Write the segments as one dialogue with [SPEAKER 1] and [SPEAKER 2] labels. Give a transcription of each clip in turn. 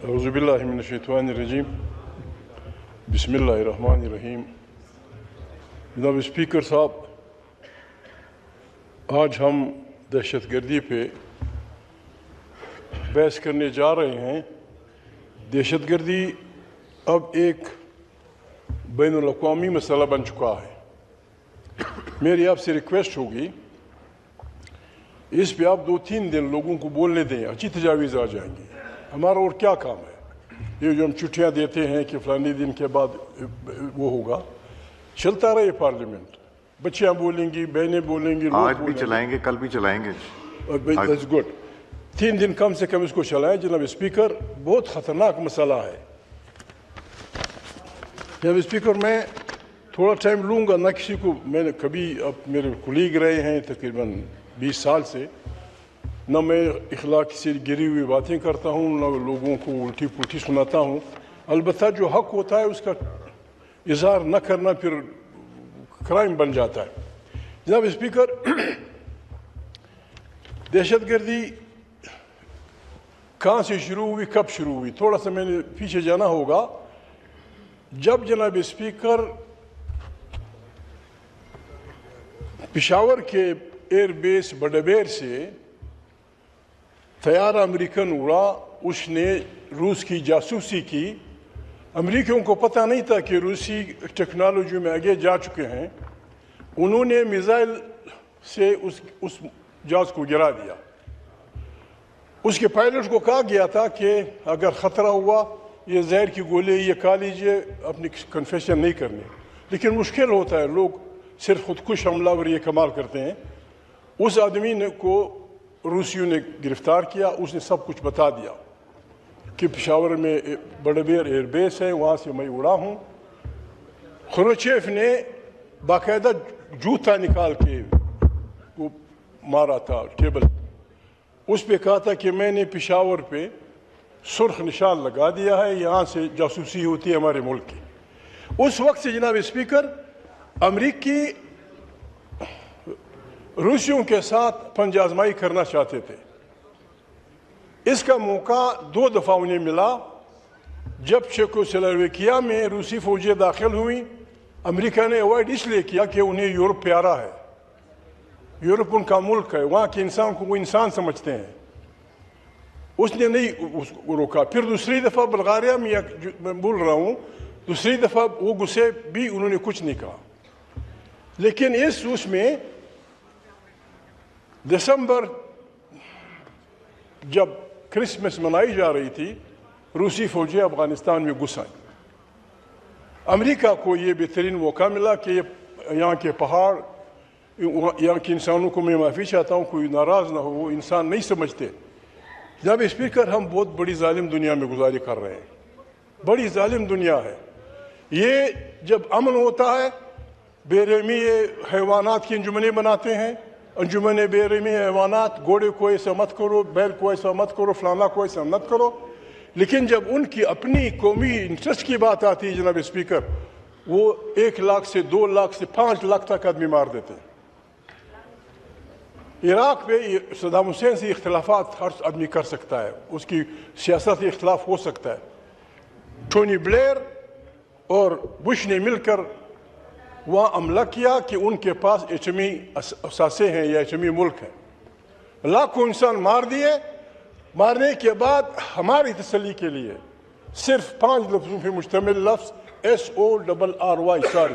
[SPEAKER 1] اعوذ باللہ من الشیطان الرجیم بسم اللہ الرحمن الرحیم۔ جناب اسپیکر صاحب، آج ہم دہشت گردی پہ بحث کرنے جا رہے ہیں۔ دہشت گردی اب ایک بین الاقوامی مسئلہ بن چکا ہے۔ میری آپ سے ریکویسٹ ہوگی اس پہ آپ 2-3 دن لوگوں کو بولنے دیں، اچھی تجاویز آ جائیں گی۔ ہمارا اور کیا کام ہے؟ یہ جو ہم چھٹیاں دیتے ہیں کہ فلانی دن کے بعد وہ ہوگا، چلتا رہے پارلیمنٹ، بچیاں بولیں گی، بہنیں بولیں گی،
[SPEAKER 2] آج بھی چلائیں گے، کل بھی چلائیں گے۔
[SPEAKER 1] دیٹس گڈ، 3 دن کم سے کم اس کو چلائیں۔ جناب اسپیکر، بہت خطرناک مسئلہ ہے۔ جناب اسپیکر، میں تھوڑا ٹائم لوں گا، نہ کسی کو، میں نے کبھی اب میرے کولیگ رہے ہیں تقریباً 20 سال سے، نہ میں اخلاق سے گری ہوئی باتیں کرتا ہوں، نہ لوگوں کو الٹی پلٹی سناتا ہوں۔ البتہ جو حق ہوتا ہے اس کا اظہار نہ کرنا پھر کرائم بن جاتا ہے۔ جناب اسپیکر، دہشت گردی کہاں سے شروع ہوئی، کب شروع ہوئی؟ تھوڑا سا میں نے پیچھے جانا ہوگا۔ جب جناب اسپیکر پشاور کے ایئر بیس بڈبیر سے طیارہ امریکن اڑا، اس نے روس کی جاسوسی کی۔ امریکیوں کو پتہ نہیں تھا کہ روسی ٹیکنالوجی میں آگے جا چکے ہیں۔ انہوں نے میزائل سے اس جہاز کو گرا دیا۔ اس کے پائلٹ کو کہا گیا تھا کہ اگر خطرہ ہوا، یہ زہر کی گولی یہ کھا لیجیے، اپنی کنفیشن نہیں کرنی۔ لیکن مشکل ہوتا ہے، لوگ صرف خودکش حملہ اور یہ کمال کرتے ہیں۔ اس آدمی کو روسیوں نے گرفتار کیا، اس نے سب کچھ بتا دیا کہ پشاور میں بڈبیر ایئر بیس ہے، وہاں سے میں اڑا ہوں۔ خروچیف نے باقاعدہ جوتا نکال کے وہ مارا تھا ٹیبل، اس پہ کہا تھا کہ میں نے پشاور پہ سرخ نشان لگا دیا ہے، یہاں سے جاسوسی ہوتی ہے ہمارے ملک کی۔ اس وقت سے جناب اسپیکر امریکی روسیوں کے ساتھ پنج آزمائی کرنا چاہتے تھے۔ اس کا موقع 2 دفعہ انہیں ملا۔ جب چیکوسلوواکیہ میں روسی فوجیں داخل ہوئیں، امریکہ نے اوائڈ اس لیے کیا کہ انہیں یورپ پیارا ہے، یورپ ان کا ملک ہے، وہاں کے انسان کو وہ انسان سمجھتے ہیں۔ اس نے نہیں روکا۔ پھر دوسری دفعہ بلغاریہ میں بول رہا ہوں، دوسری دفعہ وہ گھسے بھی، انہوں نے کچھ نہیں کہا۔ لیکن اس میں دسمبر جب کرسمس منائی جا رہی تھی، روسی فوجیں افغانستان میں گھس آئیں۔ امریکہ کو یہ بہترین موقع ملا کہ یہاں کے پہاڑ، یہاں کے انسانوں کو، میں معافی چاہتا ہوں کوئی ناراض نہ ہو، وہ انسان نہیں سمجھتے۔ جناب اسپیکر، ہم بہت بڑی ظالم دنیا میں گزاری کر رہے ہیں، بڑی ظالم دنیا ہے یہ۔ جب امن ہوتا ہے، بے رحمی حیوانات کی انجمنیں بناتے ہیں، انجمن بے رحمی حیوانات، گھوڑے کو ایسا مت کرو، بیل کو ایسا مت کرو، فلانا کو ایسا مت کرو۔ لیکن جب ان کی اپنی قومی انٹرسٹ کی بات آتی ہے جناب اسپیکر، وہ 1 لاکھ سے 2 لاکھ سے 5 لاکھ تک آدمی مار دیتے ہیں۔ عراق پہ صدام حسین سے اختلافات ہر آدمی کر سکتا ہے، اس کی سیاست اختلاف ہو سکتا ہے۔ ٹونی بلیئر اور بش نے مل کر وہاں عملہ کیا کہ ان کے پاس ایٹمی اثاثے ہیں یا ایٹمی ملک ہے۔ لاکھوں انسان مار دیے۔ مارنے کے بعد ہماری تسلی کے لیے صرف 5 لفظوں پہ مشتمل لفظ SORRY،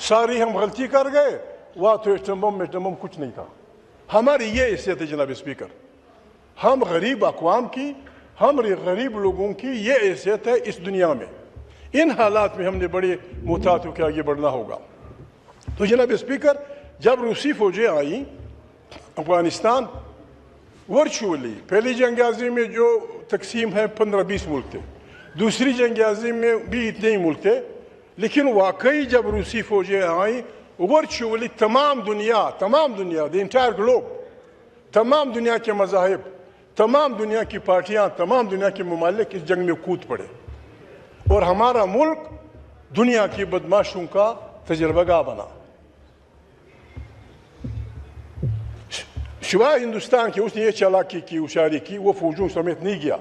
[SPEAKER 1] ساری ہم غلطی کر گئے، وہاں تو ایٹم کچھ نہیں تھا۔ ہماری یہ حیثیت ہے جناب اسپیکر، ہم غریب اقوام کی، ہم غریب لوگوں کی یہ حیثیت ہے اس دنیا میں۔ ان حالات میں ہم نے بڑے محتاط ہو کے آگے بڑھنا ہوگا۔ تو جناب اسپیکر، جب روسی فوجیں آئیں افغانستان، ورچولی پہلی جنگ عظیم میں جو تقسیم ہے 15-20 ملک تھے، دوسری جنگ عظیم میں بھی اتنے ہی ملک تھے، لیکن واقعی جب روسی فوجیں آئیں، ورچولی تمام دنیا، دی انٹائر گلوب، تمام دنیا کے مذاہب، تمام دنیا کی پارٹیاں، تمام دنیا کے ممالک اس جنگ میں کود پڑے، اور ہمارا ملک دنیا کی بدماشوں کا تجربہ گاہ بنا۔ سوائے ہندوستان کے، اس نے یہ چالاکی کی، ہوشیاری کی، وہ فوجوں سمیت نہیں گیا۔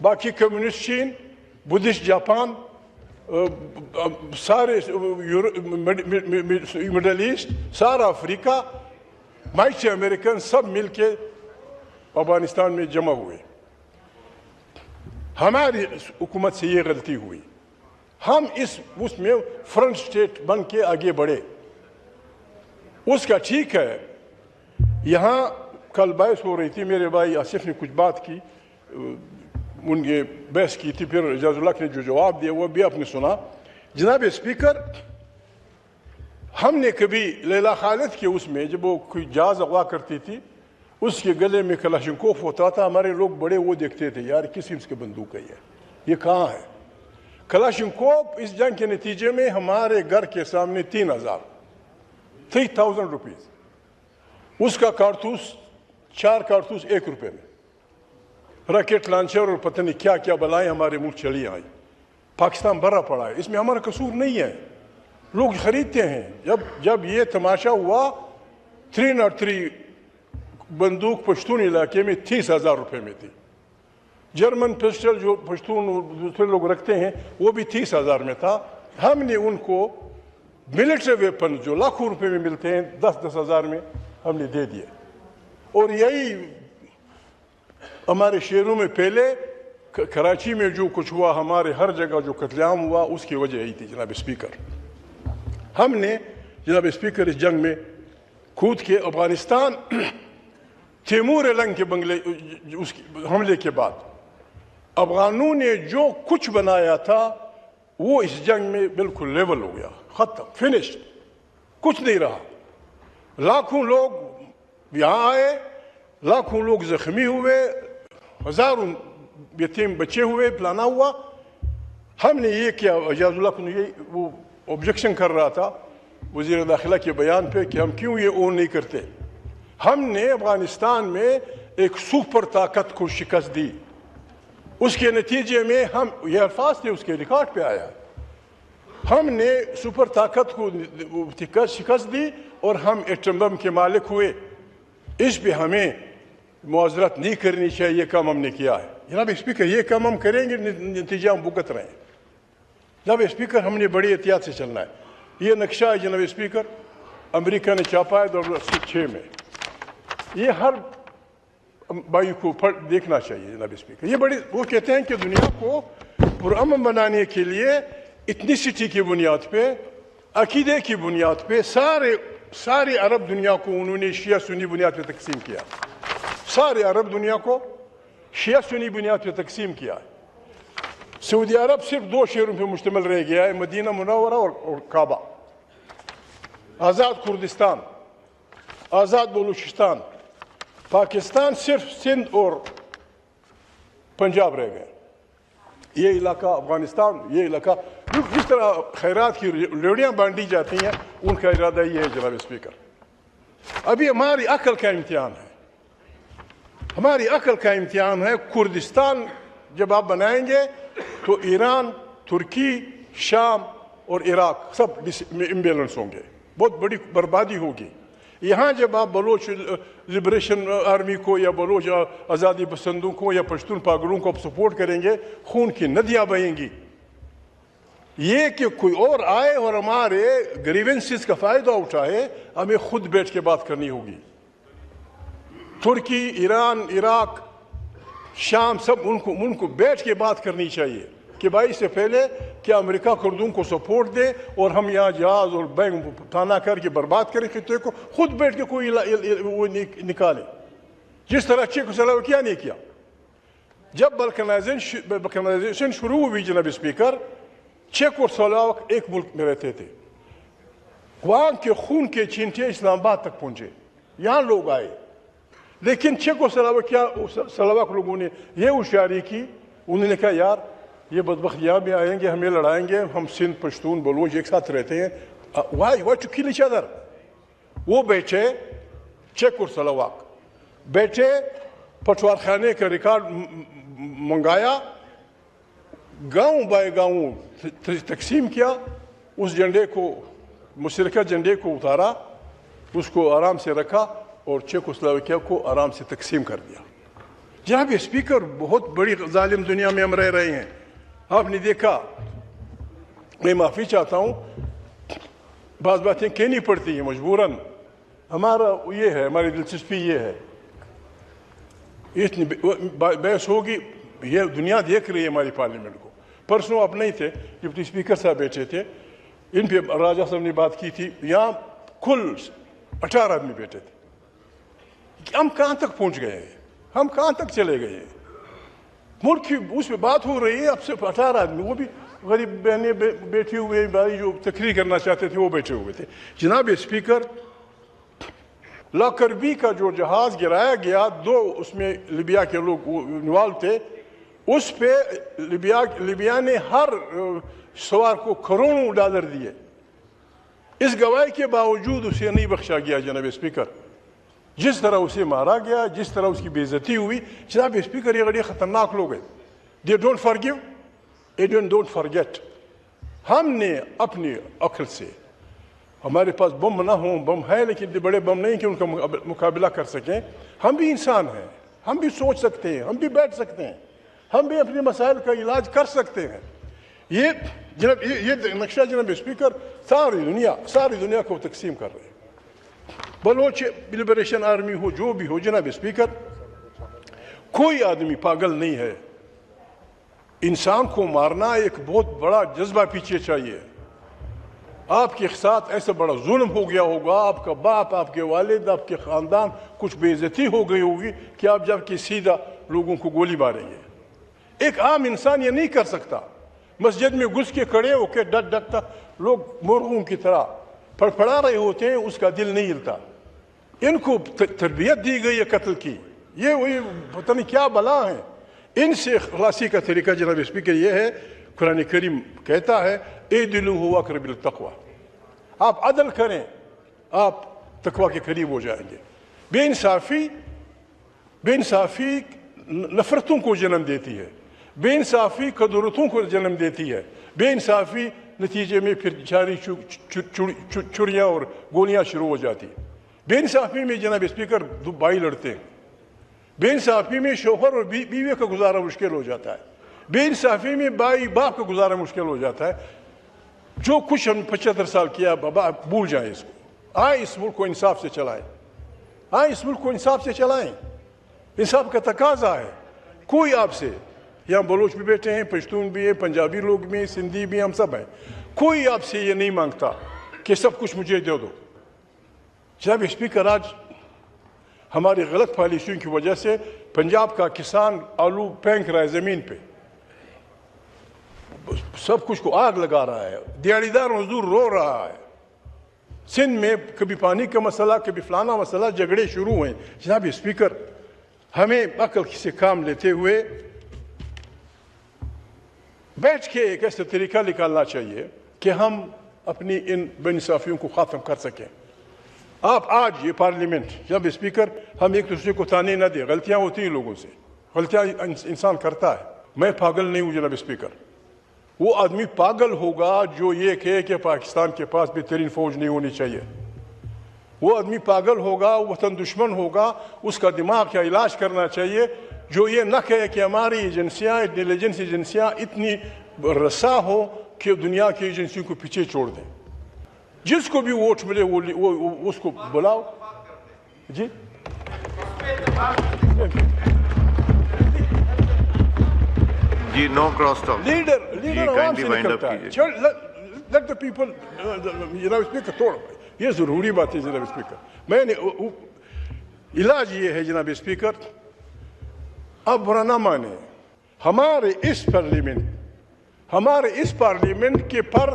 [SPEAKER 1] باقی کمیونسٹ چین، بدھسٹ جاپان، سارے مڈل ایسٹ، سارا افریقہ، معاشی امریکن سب مل کے افغانستان میں جمع ہوئے. ہماری حکومت سے یہ غلطی ہوئی. ہم اس میں فرنٹ اسٹیٹ بن کے آگے بڑھے. اس کا ٹھیک ہے. یہاں کل بحث ہو رہی تھی، میرے بھائی آصف نے کچھ بات کی، ان کے بحث کی تھی، پھر اعجاز اللہ نے جو جواب دیا وہ بھی آپ نے سنا. جناب اسپیکر، ہم نے کبھی لیلا خالد کے اس میں جب وہ کوئی جہاز اغوا کرتی تھی، اس کے گلے میں کلاشنکوف ہوتا تھا، ہمارے لوگ بڑے وہ دیکھتے تھے، یار کس قسم کی بندوق ہے یہ کہاں ہے؟ کلاشنکوف اس جنگ کے نتیجے میں ہمارے گھر کے سامنے 3,000 روپیز، اس کا کارتوس 4 کارتوس 1 روپے میں، راکٹ لانچر اور پتہ نہیں کیا کیا بلائیں ہمارے ملک چلی آئی. پاکستان بھرا پڑا ہے، اس میں ہمارا قصور نہیں ہے، لوگ خریدتے ہیں. جب یہ تماشا ہوا 303 بندوق پشتون علاقے میں 30,000 روپے میں تھی. جرمن پسٹل جو پشتون دوسرے لوگ رکھتے ہیں وہ بھی 30,000 میں تھا. ہم نے ان کو ملٹری ویپن جو لاکھوں روپے میں ملتے ہیں 10,000 میں ہم نے دے دیے. اور یہی ہمارے شہروں میں پہلے کراچی میں جو کچھ ہوا، ہمارے ہر جگہ جو قتل عام ہوا، اس کی وجہ یہی تھی. جناب اسپیکر، ہم نے جناب اسپیکر اس جنگ میں کود کے افغانستان تیمور لنگ کے بنگلے اس حملے کے بعد افغانوں نے جو کچھ بنایا تھا وہ اس جنگ میں بالکل لیول ہو گیا، ختم، فنشڈ، کچھ نہیں رہا. لاکھوں لوگ یہاں آئے، لاکھوں لوگ زخمی ہوئے، ہزاروں یتیم بچے ہوئے، پلانا ہوا. ہم نے یہ کیا، اعجاز اللہ کو وہ آبجیکشن کر رہا تھا وزیر داخلہ کے بیان پہ کہ ہم کیوں یہ اون نہیں کرتے. ہم نے افغانستان میں ایک سپر طاقت کو شکست دی. اس کے نتیجے میں ہم، یہ الفاظ تھے اس کے ریکارڈ پہ آیا، ہم نے سپر طاقت کو شکست دی اور ہم ایٹم بم کے مالک ہوئے. اس پہ ہمیں معذرت نہیں کرنی چاہیے، یہ کام ہم نے کیا ہے. جناب اسپیکر، یہ کام ہم کریں گے، نتیجہ ہم بھگت رہے ہیں. جناب اسپیکر، ہم نے بڑی احتیاط سے چلنا ہے. یہ نقشہ ہے جناب اسپیکر، امریکہ نے چھاپا ہے 2006 میں. یہ ہر بھائی کو دیکھنا چاہیے. جناب اسپیکر، یہ بڑی، وہ کہتے ہیں کہ دنیا کو پرامن بنانے کے لیے ایتھنیسٹی کی بنیاد پہ، عقیدے کی بنیاد پہ سارے عرب دنیا کو انہوں نے شیعہ سنی بنیاد پہ تقسیم کیا. سارے عرب دنیا کو شیعہ سنی بنیاد پہ تقسیم کیا. سعودی عرب صرف 2 شہروں پہ مشتمل رہ گیا ہے، مدینہ منورہ اور کعبہ. آزاد کردستان، آزاد بلوچستان. پاکستان صرف سندھ اور پنجاب رہ گئے. یہ علاقہ افغانستان، یہ علاقہ جس طرح خیرات کی ریوڑیاں بانٹی جاتی ہیں، ان کا ارادہ یہ ہے. جناب اسپیکر، ابھی ہماری عقل کا امتحان ہے، ہماری عقل کا امتحان ہے. کردستان جب آپ بنائیں گے تو ایران، ترکی، شام اور عراق سب امبیلنس ہوں گے، بہت بڑی بربادی ہوگی. یہاں جب آپ بلوچ لبریشن آرمی کو یا بلوچ آزادی پسندوں کو یا پشتون پاگلوں کو آپ سپورٹ کریں گے، خون کی ندیاں بہیں گی. یہ کہ کوئی اور آئے اور ہمارے گریونسز کا فائدہ اٹھائے، ہمیں خود بیٹھ کے بات کرنی ہوگی. ترکی، ایران، عراق، شام، سب ان کو بیٹھ کے بات کرنی چاہیے کہ بھائی اس سے پہلے کہ امریکہ کردوں کو سپورٹ دے اور ہم یہاں جہاز اور بینک تانا کر کے برباد کریں خطے کو، خود بیٹھ کے کوئی وہ نکالے، جس طرح چیکوسلوواکیہ نے کیا. جب بلکنائزیشن شروع ہوئی جناب اسپیکر، چیک اور سلوواک ایک ملک میں رہتے تھے. وہاں کے خون کے چینٹے اسلام آباد تک پہنچے، یہاں لوگ آئے. لیکن چیک اور سلوواک لوگوں نے یہ ہوشیاری کی، انہوں نے کہا یار یہ بدبخت یہاں بھی آئیں گے، ہمیں لڑائیں گے، ہم سندھ، پشتون، بلوچ ایک ساتھ رہتے ہیں. Why to kill each other. وہ بیٹھے چیک اور سلوواک، بیٹھے پٹوار خانے کا ریکارڈ منگایا، گاؤں بائی گاؤں تقسیم کیا، اس جھنڈے کو، مشترکہ جھنڈے کو اتارا، اس کو آرام سے رکھا اور چیکوسلوواکیہ کو آرام سے تقسیم کر دیا. جناب اسپیکر بہت بڑی ظالم دنیا میں ہم رہ رہے ہیں. آپ نے دیکھا, میں معافی چاہتا ہوں, بعض باتیں کہنی پڑتی ہیں مجبوراً, ہمارا یہ ہے, ہماری دلچسپی یہ ہے, اتنی بحث ہوگی, یہ دنیا دیکھ رہی ہے ہماری پارلیمنٹ کو. پرسوں آپ نہیں تھے, ڈپٹی اسپیکر صاحب بیٹھے تھے, ان پہ راجہ صاحب نے بات کی تھی, یہاں کل 18 آدمی بیٹھے تھے. ہم کہاں تک پہنچ گئے ہیں, ہم کہاں تک چلے گئے ہیں؟ ملک کی اس پہ بات ہو رہی ہے, اب صرف 18 آدمی, وہ بھی غریب بہنیں بیٹھی ہوئے, بھائی جو تقریر کرنا چاہتے تھے وہ بیٹھے ہوئے تھے. جناب اسپیکر, لاکربی کا جو جہاز گرایا گیا, 2 اس میں لیبیا کے لوگ انوالو تھے, اس پہ لیبیا نے ہر سوار کو کروڑوں ڈالر دیے. اس گواہی کے باوجود اسے نہیں بخشا گیا. جناب اسپیکر, جس طرح اسے مارا گیا, جس طرح اس کی بے عزتی ہوئی, جناب اسپیکر یہ بڑے خطرناک لوگ ہیں. They don't forgive, they don't forget. ہم نے اپنی عقل سے, ہمارے پاس بم نہ ہوں, بم ہے لیکن بڑے بم نہیں کہ ان کا مقابلہ کر سکیں. ہم بھی انسان ہیں, ہم بھی سوچ سکتے ہیں, ہم بھی بیٹھ سکتے ہیں, ہم بھی اپنے مسائل کا علاج کر سکتے ہیں. یہ جناب یہ نقشہ جناب اسپیکر ساری دنیا کو تقسیم کر رہے ہیں. بلوچ لبریشن آرمی ہو, جو بھی ہو, جناب اسپیکر کوئی آدمی پاگل نہیں ہے. انسان کو مارنا ایک بہت بڑا جذبہ پیچھے چاہیے. آپ کے ساتھ ایسا بڑا ظلم ہو گیا ہوگا, آپ کا باپ, آپ کے والد, آپ کے خاندان, کچھ بے عزتی ہو گئی ہوگی کہ آپ جب کہ سیدھا لوگوں کو گولی ماریں گے. ایک عام انسان یہ نہیں کر سکتا. مسجد میں گھس کے کھڑے ہو کے ڈٹتا, لوگ مرغوں کی طرح پھڑپھڑا رہے ہوتے ہیں, اس کا دل نہیں ہلتا. ان کو تربیت دی گئی ہے قتل کی, یہ وہی پتہ نہیں کیا بلا ہیں. ان سے خلاصی کا طریقہ جناب اسپیکر یہ ہے, قرآن کریم کہتا ہے اعدلوا اقرب للتقوی, آپ عدل کریں, آپ تقوی کے قریب ہو جائیں گے. بے انصافی نفرتوں کو جنم دیتی ہے, بے انصافی قدرتوں کو جنم دیتی ہے, بے انصافی نتیجے میں پھر جاری چھریاں اور گولیاں شروع ہو جاتی. بے انصافی میں جناب اسپیکر بھائی لڑتے ہیں, بے انصافی میں شوہر اور بیوی کا گزارا مشکل ہو جاتا ہے, بے انصافی میں بھائی باپ کا گزارا مشکل ہو جاتا ہے. جو کچھ ہم 75 سال کیا بابا بھول جائیں اس کو. آئیں اس ملک کو انصاف سے چلائیں, آئیں اس ملک کو انصاف سے چلائیں. انصاف کا تقاضا ہے. کوئی آپ سے, یہاں بلوچ بھی بیٹھے ہیں, پشتون بھی ہیں, پنجابی لوگ بھی ہیں, سندھی بھی, ہم سب ہیں, کوئی آپ سے یہ نہیں مانگتا کہ سب کچھ مجھے دے دو. جناب اسپیکر, آج ہماری غلط پالیسیوں کی وجہ سے پنجاب کا کسان آلو پھینک رہا ہے زمین پہ, سب کچھ کو آگ لگا رہا ہے, دیہڑی دار مزدور رو رہا ہے. سندھ میں کبھی پانی کا مسئلہ, کبھی فلانا مسئلہ, جھگڑے شروع ہوئے. جناب اسپیکر, ہمیں عقل سے کام لیتے ہوئے بیٹھ کے ایک ایسا طریقہ نکالنا چاہیے کہ ہم اپنی ان بے انصافیوں کو ختم کر سکیں. آپ آج یہ پارلیمنٹ, جب اسپیکر, ہم ایک دوسرے کو تانے نہ دیں. غلطیاں ہوتی ہیں لوگوں سے, غلطیاں انسان کرتا ہے. میں پاگل نہیں ہوں جناب اسپیکر. وہ آدمی پاگل ہوگا جو یہ کہے کہ پاکستان کے پاس بہترین فوج نہیں ہونی چاہیے. وہ آدمی پاگل ہوگا, وطن دشمن ہوگا, اس کا دماغ کا علاج کرنا چاہیے, جو یہ نہ کہے کہ ہماری ایجنسیاں, انٹیلیجنس ایجنسیاں اتنی رسا ہو کہ دنیا کی ایجنسیوں کو پیچھے چھوڑ دیں. جس کو بھی ووٹ ملے وہ اس کو بلاؤ. جی
[SPEAKER 2] جی, نو کراس ٹاک.
[SPEAKER 1] لیڈر عوام سے نکلتا ہے. Let the people. جناب اسپیکر, توڑ, یہ ضروری بات ہے جناب اسپیکر. میں نے علاج یہ ہے جناب اسپیکر, آپ برا نہ مانیں, ہمارے اس پارلیمنٹ کے پر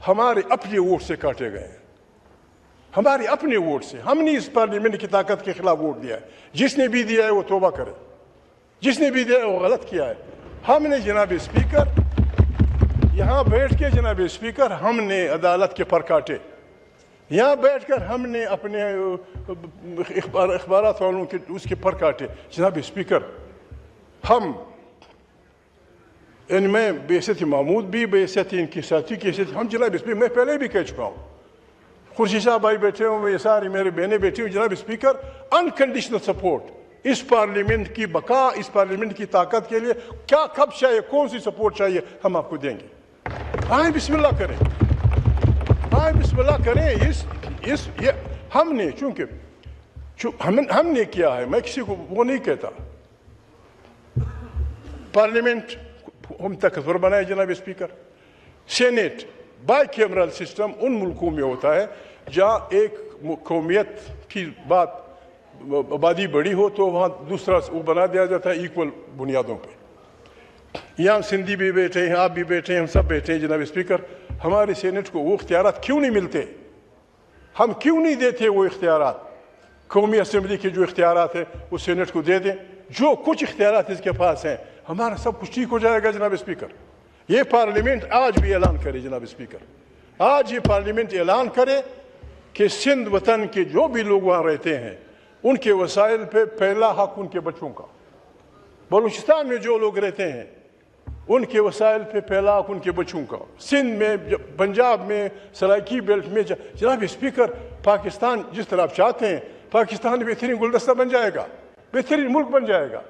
[SPEAKER 1] ہمارے اپنے ووٹ سے کاٹے گئے ہیں. ہمارے اپنے ووٹ سے. ہم نے اس پارلیمنٹ کی طاقت کے خلاف ووٹ دیا ہے. جس نے بھی دیا ہے وہ توبہ کرے, جس نے بھی دیا ہے وہ غلط کیا ہے. ہم نے جناب اسپیکر یہاں بیٹھ کے, جناب اسپیکر, ہم نے عدالت کے پر کاٹے. یہاں بیٹھ کر ہم نے اپنے اخبارات والوں کے اس کے پر کاٹے. جناب اسپیکر, ہم ان میں بحیثیت محمود بھی, بحیثیت ان کی ساتھی کی حیثیت, ہم جناب اسپیکر, میں پہلے بھی کہہ چکا ہوں, خورشید صاحب بھائی بیٹھے ہوں, یہ ساری میرے بہنیں بیٹھی ہوں. جناب اسپیکر, انکنڈیشنل سپورٹ اس پارلیمنٹ کی بقا، اس پارلیمنٹ کی طاقت کے لیے کیا کب چاہیے، کون سی سپورٹ چاہیے، ہم آپ کو دیں گے. آئیں بسم اللہ کریں، آئیں بسم اللہ کریں. یہ ہم نے چونکہ ہم نے کیا ہے، میں کسی کو وہ نہیں کہتا. پارلیمنٹ ہم طاقتور بنائے جناب speaker. Senate bicameral system ان ملکوں میں ہوتا ہے جہاں ایک قومیت کی بات آبادی بڑی ہو تو وہاں دوسرا وہ بنا دیا جاتا ہے ایکول بنیادوں پہ. یہاں سندھی بھی بیٹھے ہیں، آپ بھی بیٹھے ہیں، ہم سب بیٹھے ہیں جناب اسپیکر. ہمارے سینیٹ کو وہ اختیارات کیوں نہیں ملتے؟ ہم کیوں نہیں دیتے وہ اختیارات؟ قومی اسمبلی کے جو اختیارات ہیں وہ سینیٹ کو دے دیں. جو کچھ اختیارات اس کے پاس ہیں ہمارا سب کچھ ٹھیک ہو جائے گا جناب اسپیکر. یہ پارلیمنٹ آج بھی اعلان کرے جناب اسپیکر، آج یہ پارلیمنٹ اعلان کرے کہ سندھ وطن کے جو بھی لوگ وہاں رہتے ہیں ان کے وسائل پہ پہلا حق ان کے بچوں کا. بلوچستان میں جو لوگ رہتے ہیں ان کے وسائل پہ پہلا حق ان کے بچوں کا. سندھ میں، پنجاب میں، سرائکی بیلٹ میں. جناب اسپیکر پاکستان جس طرح آپ چاہتے ہیں پاکستان بہترین گلدستہ بن جائے گا، بہترین ملک بن جائے گا.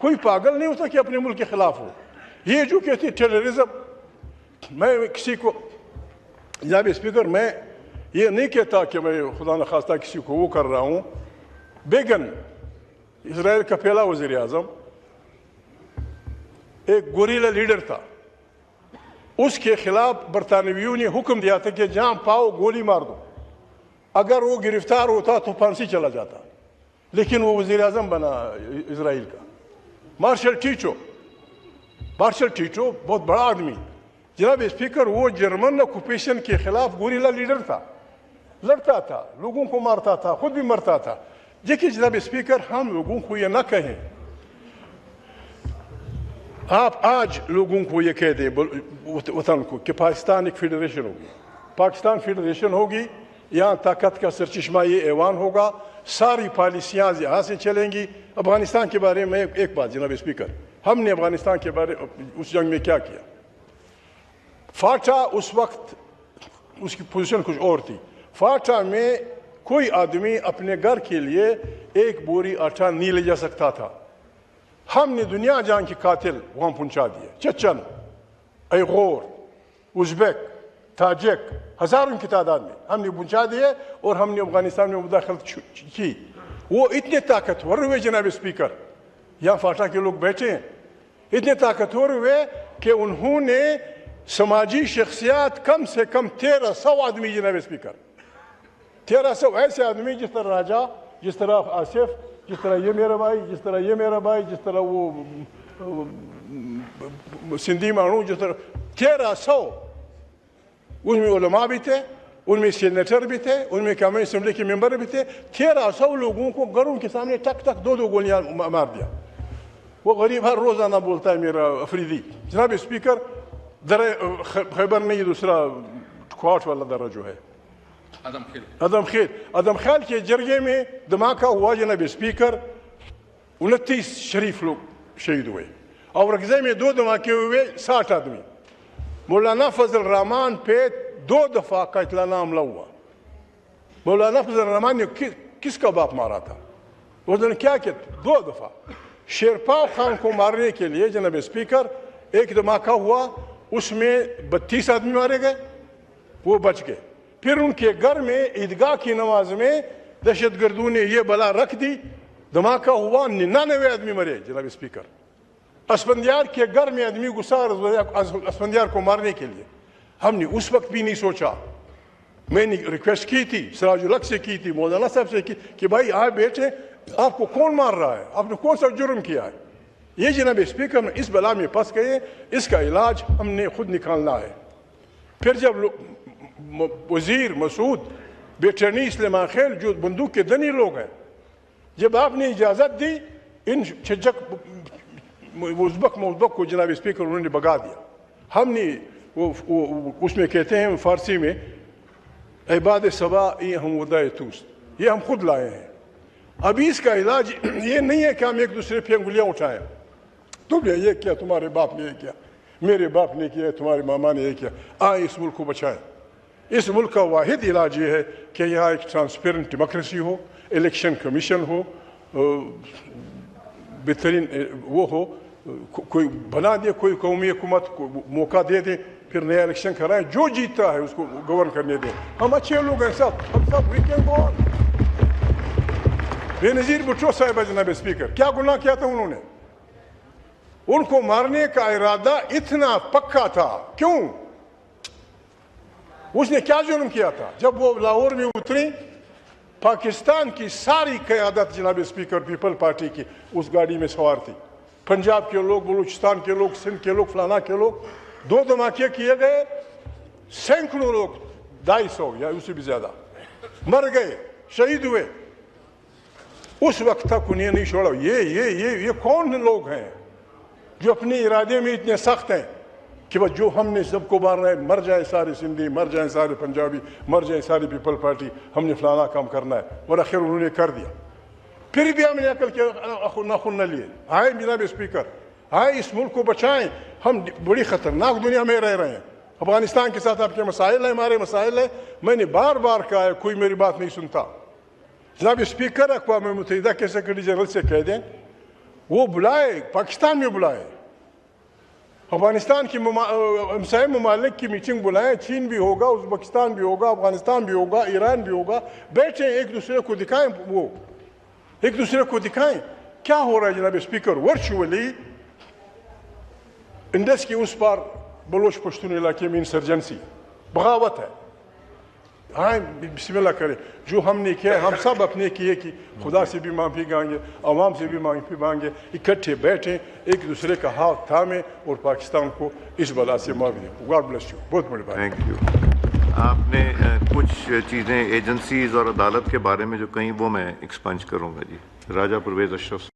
[SPEAKER 1] کوئی پاگل نہیں ہوتا کہ اپنے ملک کے خلاف ہو. یہ جو کہتے ہیں ٹیررزم، میں کسی کو جناب اسپیکر میں یہ نہیں کہتا کہ میں خدا نخواستہ کسی کو وہ کر رہا ہوں. بیگن اسرائیل کا پہلا وزیر اعظم ایک گوریلا لیڈر تھا. اس کے خلاف برطانویوں نے حکم دیا تھا کہ جہاں پاؤ گولی مار دو. اگر وہ گرفتار ہوتا تو پھانسی چلا جاتا، لیکن وہ وزیر اعظم بنا اسرائیل کا. مارشل ٹیٹو بہت بڑا آدمی جناب اسپیکر، وہ جرمن آکوپیشن کے خلاف گوریلا لیڈر تھا، لڑتا تھا، لوگوں کو مارتا تھا، خود بھی مرتا تھا. دیکھیے جناب اسپیکر، ہم لوگوں کو یہ نہ کہیں، آپ آج لوگوں کو یہ کہہ دیں وطن کو کہ پاکستان ایک فیڈریشن ہوگی، پاکستان فیڈریشن ہوگی، یہاں طاقت کا سرچشمہ یہ ایوان ہوگا، ساری پالیسیاں یہاں سے چلیں گی. افغانستان کے بارے میں ایک بات جناب اسپیکر، ہم نے افغانستان کے بارے اس جنگ میں کیا کیا؟ فاٹا اس وقت اس کی پوزیشن کچھ اور تھی. فاٹا میں کوئی آدمی اپنے گھر کے لیے ایک بوری آٹا نہیں لے جا سکتا تھا. ہم نے دنیا جان کے قاتل وہاں پہنچا دیے. چچن، ایغور، ازبیک، تاجک، ہزاروں کی تعداد میں ہم نے پہنچا دیے اور ہم نے افغانستان میں مداخلت کی. وہ اتنے طاقتور ہوئے جناب اسپیکر، یہاں فاٹا کے لوگ بیٹھے ہیں، اتنے طاقتور ہوئے کہ انہوں نے سماجی شخصیات کم سے کم 1300 آدمی جناب اسپیکر، 1300 ایسے آدمی جس طرح راجہ، جس طرح آصف، جس طرح یہ میرا بھائی، جس طرح یہ میرا بھائی، جس طرح وہ سندھی مانو، جس طرح 1300. ان میں علماء بھی تھے، ان میں سینیٹر بھی تھے، ان میں قومی اسمبلی کے ممبر بھی تھے. 1300 لوگوں کو گھروں کے سامنے ٹک ٹک 2 گولیاں مار دیا. وہ غریب ہر روزانہ بولتا ہے میرا افریدی. جناب اسپیکر، در خیبر میں یہ دوسرا کوارٹ والا درہ جو ہے ادم خیل کے جرگے میں دھماکہ ہوا جناب اسپیکر. 29 شریف لوگ شہید ہوئے، اور رگزے میں 2 دھماکے ہوئے، 60 آدمی. مولانا فضل الرحمان پہ 2 دفعہ قاتلانہ حملہ ہوا. مولانا فضل الرحمان نے کس کا باپ مارا تھا؟ اس نے کیا کیا؟ 2 دفعہ. شیرپاؤ خان کو مارنے کے لیے جناب اسپیکر ایک دھماکہ ہوا، اس میں 32 آدمی مارے گئے، وہ بچ گئے. پھر ان کے گھر میں عیدگاہ کی نماز میں دہشت گردوں نے یہ بلا رکھ دی، دھماکہ ہوا، 99 آدمی مرے جناب اسپیکر. اسفندیار کے گھر میں آدمی گھسا اسفندیار کو مارنے کے لیے. ہم نے اس وقت بھی نہیں سوچا. میں نے ریکویسٹ کی تھی، سراج الحق سے کی تھی، مولانا صاحب سے کی کہ بھائی آپ بیٹھے، آپ کو کون مار رہا ہے، آپ نے کون سا جرم کیا ہے؟ یہ جناب اسپیکر اس بلا میں پھنس گئے، اس کا علاج ہم نے خود نکالنا ہے. پھر جب وزیر مسعود بیٹرنی سلیمان خیل جو بندوق کے دنی لوگ ہیں، جب آپ نے اجازت دی، ان چھجک ازبک کو جناب اسپیکر انہوں نے بگا دیا. ہم نے اس میں کہتے ہیں فارسی میں عباد صبا ای حمودہ توس، یہ ہم خود لائے ہیں. ابھی اس کا علاج یہ نہیں ہے کہ ہم ایک دوسرے پہ انگلیاں اٹھائیں، تم نے یہ کیا، تمہارے باپ نے یہ کیا، میرے باپ نے کیا، تمہارے ماما نے یہ کیا. آئیں اس ملک کو بچائیں. اس ملک کا واحد علاج یہ ہے کہ یہاں ایک ٹرانسپیرنٹ ڈیموکریسی ہو، الیکشن کمیشن ہو، بہترین وہ ہو, کوئی بنا دے کوئی قومی حکومت کو موقع دے دیں, پھر نیا الیکشن کرائیں, جو جیتتا ہے اس کو گورن کرنے دیں. ہم اچھے لوگ ہیں سب, ہم سب وی کین گو آن. بے نظیر بھٹو صاحب ہے جناب اسپیکر, کیا گناہ کیا تھا انہوں نے؟ ان کو مارنے کا ارادہ اتنا پکا تھا, کیوں؟ اس نے کیا جرم کیا تھا؟ جب وہ لاہور میں اتری, پاکستان کی ساری قیادت جناب اسپیکر پیپل پارٹی کی اس گاڑی میں سوار تھی. پنجاب کے لوگ, بلوچستان کے لوگ, سندھ کے لوگ, فلانا کے لوگ. 2 دھماکے کیے گئے, سینکڑوں لوگ, 250 یا اس سے بھی زیادہ مر گئے, شہید ہوئے. اس وقت تک انہیں نہیں چھوڑا. یہ کون لوگ ہیں جو اپنے ارادے میں اتنے سخت ہیں کہ بس جو ہم نے سب کو مارنا ہے, مر جائے سارے سندھی, مر جائیں سارے پنجابی, مر جائیں ساری پیپل پارٹی, ہم نے فلانا کام کرنا ہے, اور آخر انہوں نے کر دیا. پھر بھی ہم نے عقل کے ناخن نہ لیے. آئے جناب اسپیکر, آئے اس ملک کو بچائیں. ہم بڑی خطرناک دنیا میں رہ رہے ہیں. افغانستان کے ساتھ آپ کے مسائل ہیں, ہمارے مسائل ہیں. میں نے بار بار کہا ہے, کوئی میری بات نہیں سنتا. جناب اسپیکر, اقوام متحدہ کے سیکرٹری جنرل سے کہہ دیں وہ بلائے, پاکستان میں بلائے, افغانستان کی ہمسائے ممالک کی میٹنگ بلائیں. چین بھی ہوگا, ازبکستان بھی ہوگا, افغانستان بھی ہوگا, ایران بھی ہوگا. بیٹھیں, ایک دوسرے کو دکھائیں, وہ ایک دوسرے کو دکھائیں کیا ہو رہا ہے. جناب اسپیکر, ورچولی انڈس کے اس پار بلوچ پشتون علاقے میں انسرجنسی, بغاوت ہے. ہاں بسم اللہ کریں. جو ہم نے کیا, ہم سب اپنے کیے کہ خدا سے بھی معافی مانگے, عوام سے بھی معافی مانگے, اکٹھے بیٹھیں, ایک دوسرے کا ہاتھ تھامیں اور پاکستان کو اس بلا سے معافی دیں. God bless you. بہت بڑی بات.
[SPEAKER 2] Thank you. آپ نے کچھ چیزیں ایجنسیز اور عدالت کے بارے میں جو کہیں وہ میں ایکسپنج کروں گا. جی راجہ پرویز اشرف.